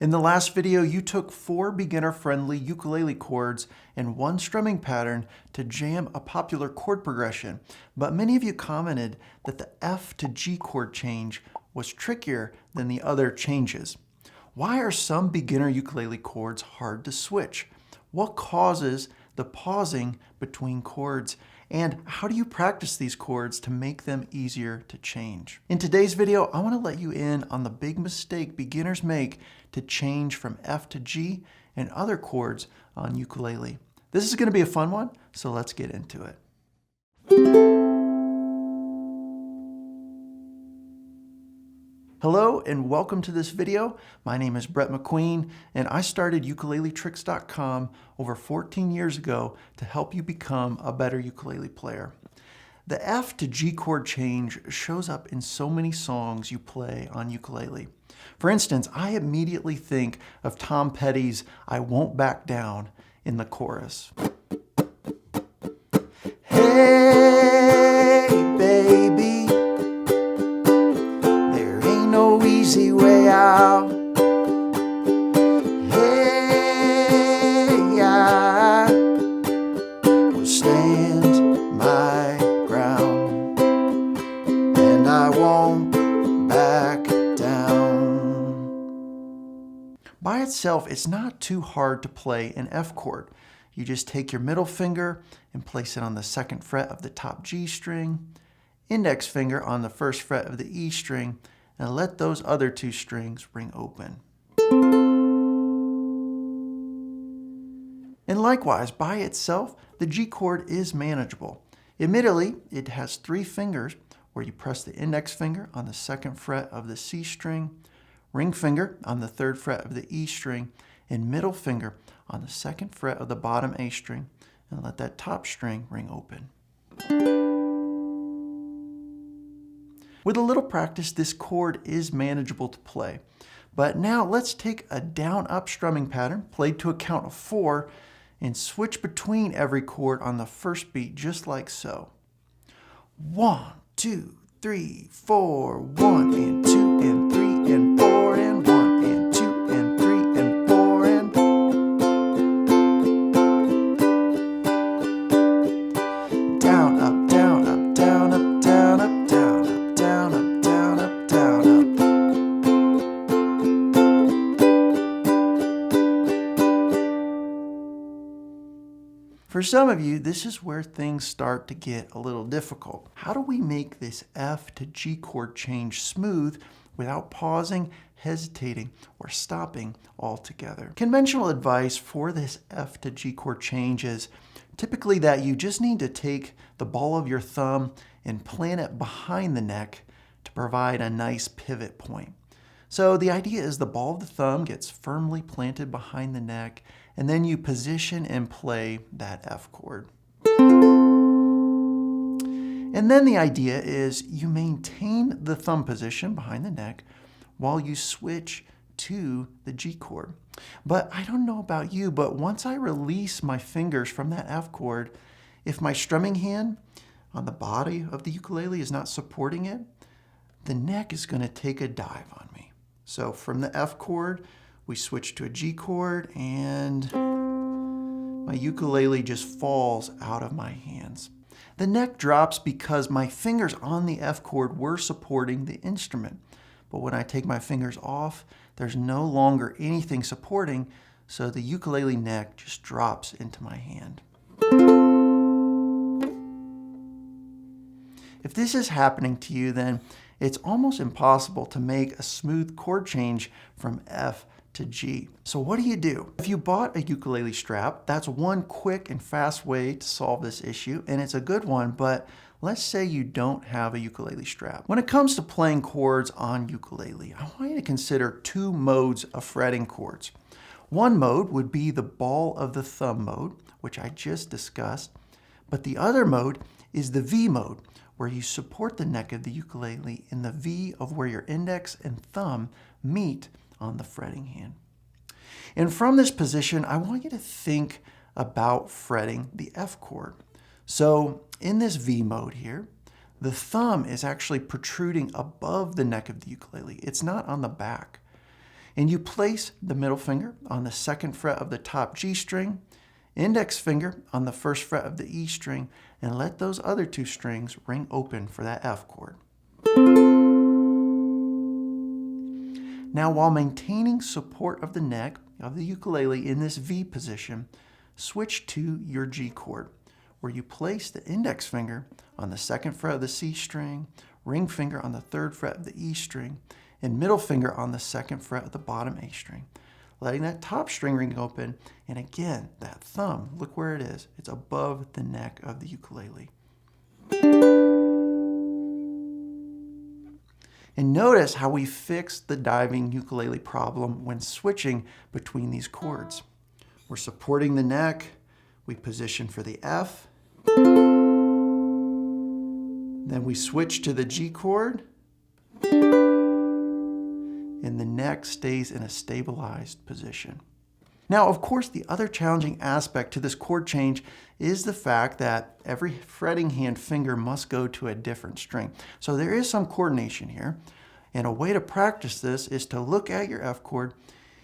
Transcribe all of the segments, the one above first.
In the last video, you took 4 beginner-friendly ukulele chords and 1 strumming pattern to jam a popular chord progression, but many of you commented that the F to G chord change was trickier than the other changes. Why are some beginner ukulele chords hard to switch? What causes the pausing between chords? And how do you practice these chords to make them easier to change? In today's video, I want to let you in on the big mistake beginners make to change from F to G and other chords on ukulele. This is going to be a fun one, so let's get into it. Hello and welcome to this video. My name is Brett McQueen and I started UkuleleTricks.com over 14 years ago to help you become a better ukulele player. The F to G chord change shows up in so many songs you play on ukulele. For instance, I immediately think of Tom Petty's "I Won't Back Down" in the chorus. Hey, baby, there ain't no easy way out. Hey, I will stand my ground, and I won't back down. By itself, it's not too hard to play an F chord. You just take your middle finger and place it on the 2nd fret of the top G string, index finger on the 1st fret of the E string, and let those other 2 strings ring open. And likewise, by itself, the G chord is manageable. Admittedly, it has 3 fingers where you press the index finger on the 2nd fret of the C string, ring finger on the 3rd fret of the E string, and middle finger on the 2nd fret of the bottom A string, and let that top string ring open. With a little practice, this chord is manageable to play. But now let's take a down-up strumming pattern, played to a count of 4, and switch between every chord on the first beat, just like so. 1, 2, 3, 4, 1 and 2 and 3 and 4 and 1 and 2 and 3 and 4 and down, up, down, up, down, up, down, up, down, up, down, up, down, up, down, up. For some of you, this is where things start to get a little difficult. How do we make this F to G chord change smooth without pausing, hesitating, or stopping altogether? Conventional advice for this F to G chord change is typically that you just need to take the ball of your thumb and plant it behind the neck to provide a nice pivot point. So the idea is the ball of the thumb gets firmly planted behind the neck, and then you position and play that F chord. And then the idea is you maintain the thumb position behind the neck while you switch to the G chord. But I don't know about you, but once I release my fingers from that F chord, if my strumming hand on the body of the ukulele is not supporting it, the neck is going to take a dive on me. So from the F chord, we switch to a G chord, and my ukulele just falls out of my hands. The neck drops because my fingers on the F chord were supporting the instrument. But when I take my fingers off, there's no longer anything supporting, so the ukulele neck just drops into my hand. If this is happening to you, then it's almost impossible to make a smooth chord change from F to G. So what do? If you bought a ukulele strap, that's one quick and fast way to solve this issue, and it's a good one, but let's say you don't have a ukulele strap. When it comes to playing chords on ukulele, I want you to consider 2 modes of fretting chords. One mode would be the ball of the thumb mode, which I just discussed, but the other mode is the V mode, where you support the neck of the ukulele in the V of where your index and thumb meet on the fretting hand. And from this position, I want you to think about fretting the F chord. So in this V mode here, the thumb is actually protruding above the neck of the ukulele. It's not on the back. And you place the middle finger on the 2nd fret of the top G string, index finger on the 1st fret of the E string, and let those other 2 strings ring open for that F chord. Now, while maintaining support of the neck of the ukulele in this V position, switch to your G chord, where you place the index finger on the 2nd fret of the C string, ring finger on the 3rd fret of the E string, and middle finger on the 2nd fret of the bottom A string, letting that top string ring open, and again, that thumb, look where it is. It's above the neck of the ukulele. And notice how we fixed the diving ukulele problem when switching between these chords. We're supporting the neck, we position for the F, then we switch to the G chord, and the neck stays in a stabilized position. Now, of course, the other challenging aspect to this chord change is the fact that every fretting hand finger must go to a different string. So there is some coordination here. And a way to practice this is to look at your F chord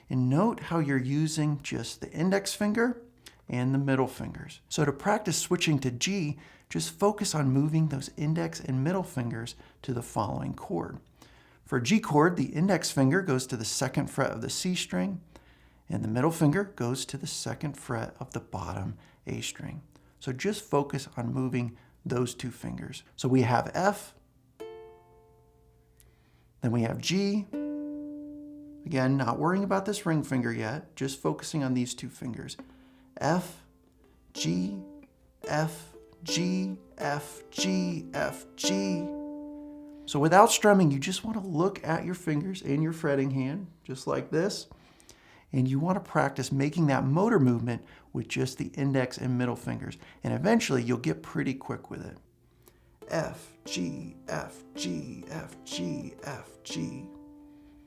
and note how you're using just the index finger and the middle fingers. So to practice switching to G, just focus on moving those index and middle fingers to the following chord. For G chord, the index finger goes to the 2nd fret of the C string, and the middle finger goes to the 2nd fret of the bottom A string. So just focus on moving those 2 fingers. So we have F, then we have G. Again, not worrying about this ring finger yet, just focusing on these 2 fingers. F, G, F, G, F, G, F, G. So without strumming, you just want to look at your fingers in your fretting hand, just like this. And you want to practice making that motor movement with just the index and middle fingers. And eventually, you'll get pretty quick with it. F, G, F, G, F, G, F, G.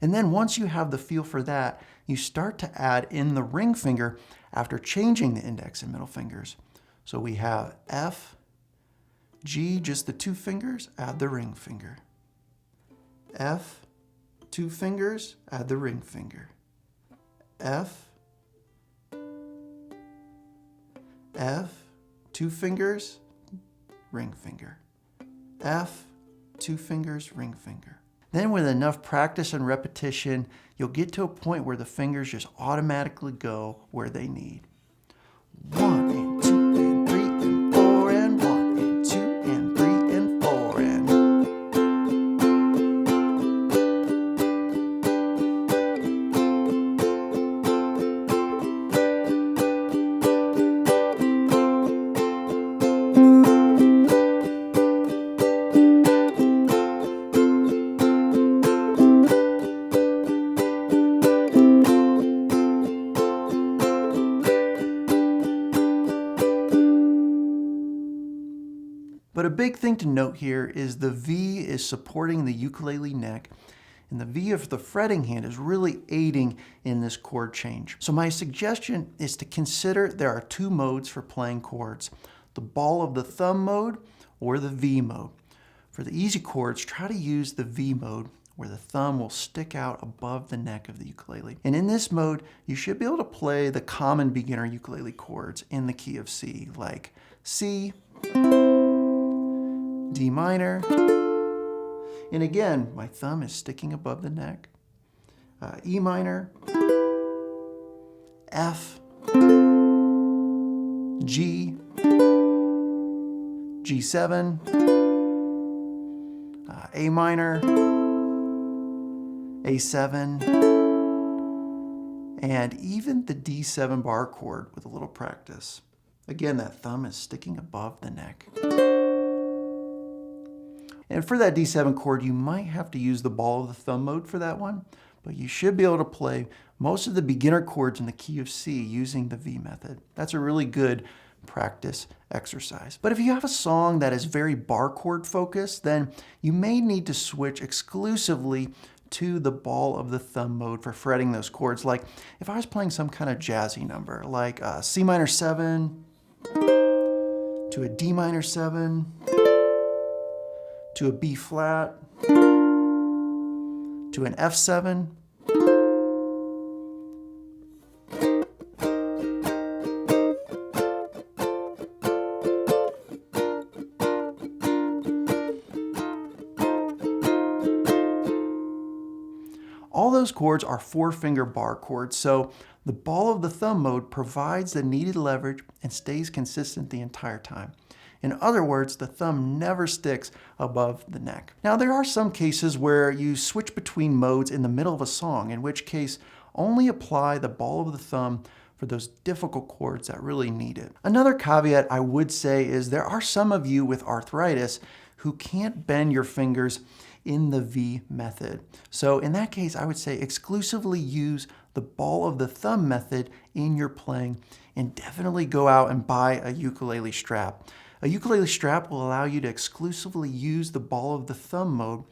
And then once you have the feel for that, you start to add in the ring finger after changing the index and middle fingers. So we have F, G, just the 2 fingers, add the ring finger. F, 2 fingers, add the ring finger. F, 2 fingers, ring finger. F, 2 fingers, ring finger. Then with enough practice and repetition, you'll get to a point where the fingers just automatically go where they need. 1 and 2 and 3 and 4 and 1 and 2 and 3 and 4 and. But a big thing to note here is the V is supporting the ukulele neck, and the V of the fretting hand is really aiding in this chord change. So my suggestion is to consider there are 2 modes for playing chords, the ball of the thumb mode or the V mode. For the easy chords, try to use the V mode, where the thumb will stick out above the neck of the ukulele. And in this mode, you should be able to play the common beginner ukulele chords in the key of C, like C, D minor, and again, my thumb is sticking above the neck, E minor, F, G, G7, A minor, A7, and even the D7 bar chord with a little practice. Again, that thumb is sticking above the neck. And for that D7 chord, you might have to use the ball of the thumb mode for that one, but you should be able to play most of the beginner chords in the key of C using the V method. That's a really good practice exercise. But if you have a song that is very bar chord focused, then you may need to switch exclusively to the ball of the thumb mode for fretting those chords. Like if I was playing some kind of jazzy number, like C minor 7 to a D minor 7, to a B flat, to an F7, chords are 4-finger bar chords, so the ball of the thumb mode provides the needed leverage and stays consistent the entire time. In other words, the thumb never sticks above the neck. Now, there are some cases where you switch between modes in the middle of a song, in which case only apply the ball of the thumb for those difficult chords that really need it. Another caveat I would say is there are some of you with arthritis who can't bend your fingers in the V method. So in that case, I would say exclusively use the ball of the thumb method in your playing, and definitely go out and buy a ukulele strap. A ukulele strap will allow you to exclusively use the ball of the thumb mode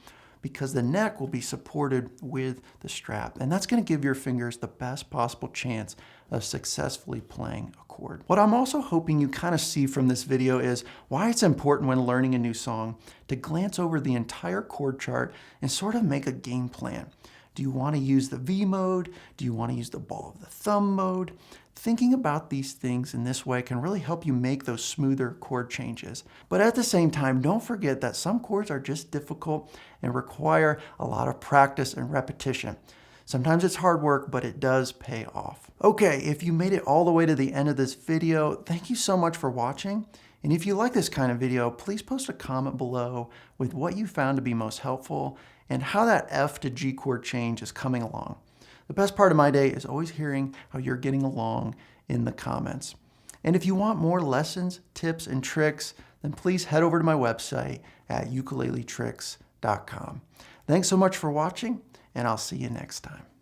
because the neck will be supported with the strap. And that's going to give your fingers the best possible chance of successfully playing a chord. What I'm also hoping you kind of see from this video is why it's important when learning a new song to glance over the entire chord chart and sort of make a game plan. Do you want to use the V mode? Do you want to use the ball of the thumb mode? Thinking about these things in this way can really help you make those smoother chord changes. But at the same time, don't forget that some chords are just difficult and require a lot of practice and repetition. Sometimes it's hard work, but it does pay off. Okay, if you made it all the way to the end of this video, thank you so much for watching. And if you like this kind of video, please post a comment below with what you found to be most helpful and how that F to G chord change is coming along. The best part of my day is always hearing how you're getting along in the comments. And if you want more lessons, tips, and tricks, then please head over to my website at ukuleletricks.com. Thanks so much for watching, and I'll see you next time.